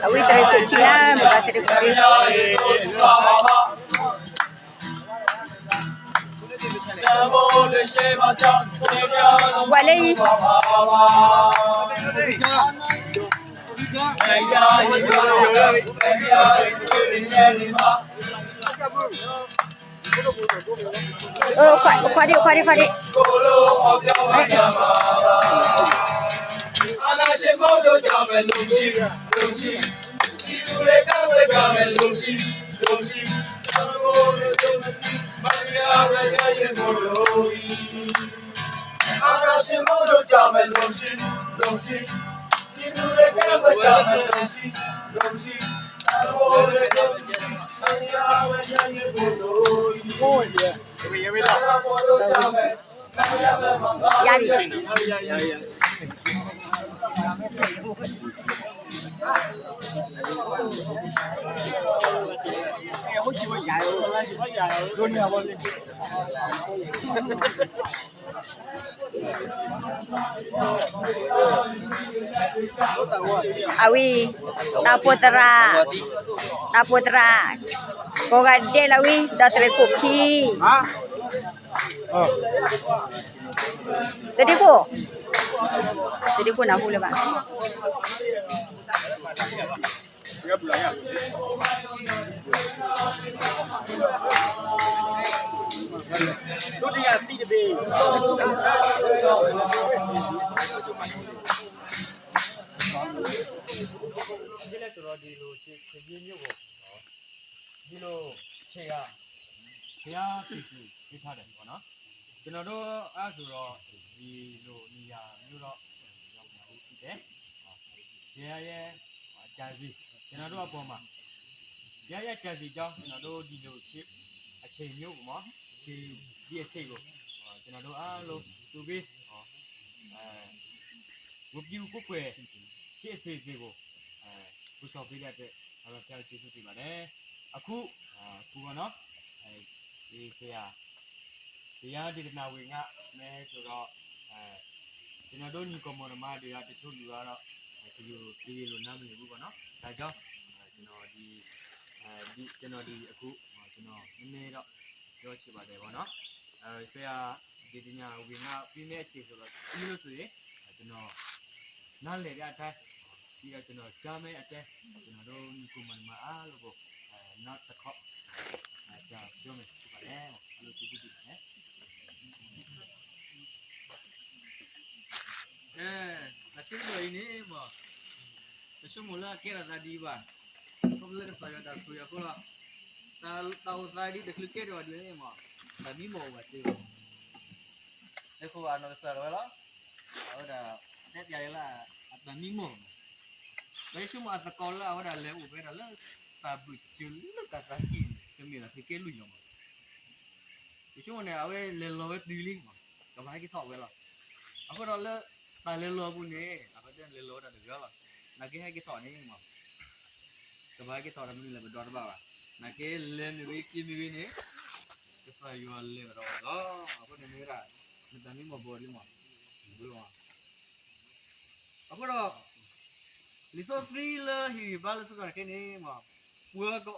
awi tere kukina muka tere kukina walei kwadi yabi awi taputra ko gadde lawi da tere kuki jadi ko na hule baဒီလိုခြေရဘုရားပြည့်စုံပြထားတယ်ပေါ့နော်ကျွန်တော်တို့အဲ့ဆိုတော့ဒီလိုနေရာမျိုးတော့ရောက်နေပြီဖြစ်တယ်ဘုရားရဲ့ဂျာစီကျွန်တော်တို့အပေါ်မှာဘုရားရဲ့ဂျာစီကြောင့်ကျွန်တော်တို့ဒီလိုချစ်အချိန်မျိုးပေါ့ခြေဒီအချိန်ကိုကျွန်တော်တို့အားလုံးစုပြီးဝပြူကိုွယ်ရှေ့စေစီကိုပူဆော်ပေးတဲ့အတွက်ဘုရားကျေးဇူးတင်ပါတယ်အခုကတော့ဒီဆရာတရားဒေသနာဝင်ကမဲဆိုတော့ကျွန်တော်တို့ညီကောင်မောင်မတွေကတချို့လူကတော့ဒီလိုပြည်လို့နားမလည်ဘူးပေါ့နော်ဒါကြောင့်ကျွန်တော်ဒီအခုကျွန်တော်နည်းနည်းတော့ပြောချင်ပါတယ်ပေါ့နော်ဆရာဒီညဝင်ကပြင်းတဲ့အခြေဆိုတော့ဒီလိုဆိုရင်ကျွန်တော်နားလည်တဲ့အတိုင်းဒီကကျွန်တော်ကြားမဲအတဲကျွန်တော်တို့ညီကောင်မောင်မအားလို့ပေါ့not the cop ကြာပြောမယ်ဖြစ်ပါတယ်အဲ့လိုကြည့်ကြည့်နော်အချင်းတို့နေမှာတချို့မလားကဲရတာဒီပါဘယ်လိုလဲဆိုတာဆိုရကောတာတောက်သားဒီတကယ်တော့ဒီမှာဒါမီမောပါသေးဘူးအခုအနော်ဆော်ရလားဟိုဒါတက်ပြရလားအတမီမောဘယ်ရှိမအတကောလာဟိုဒါလဲဥပဲလားTabu culu kata kini, kemana sih kelu yang mana? Itu mana awe lelawet dealing mah, kemana kita tahu lah. Aku dah le, tak lelaw pun ni, aku jangan lelaw dah juga lah. Nak kita tahu ni mah, kemana kita tahu ni lebih dua bah. Nak len ni, kita jual le berapa? Aku ni merah, kita ni mau beli mah, belum. Aku dah, liso free lah, hidup balas sekarang ni mah. Vừa có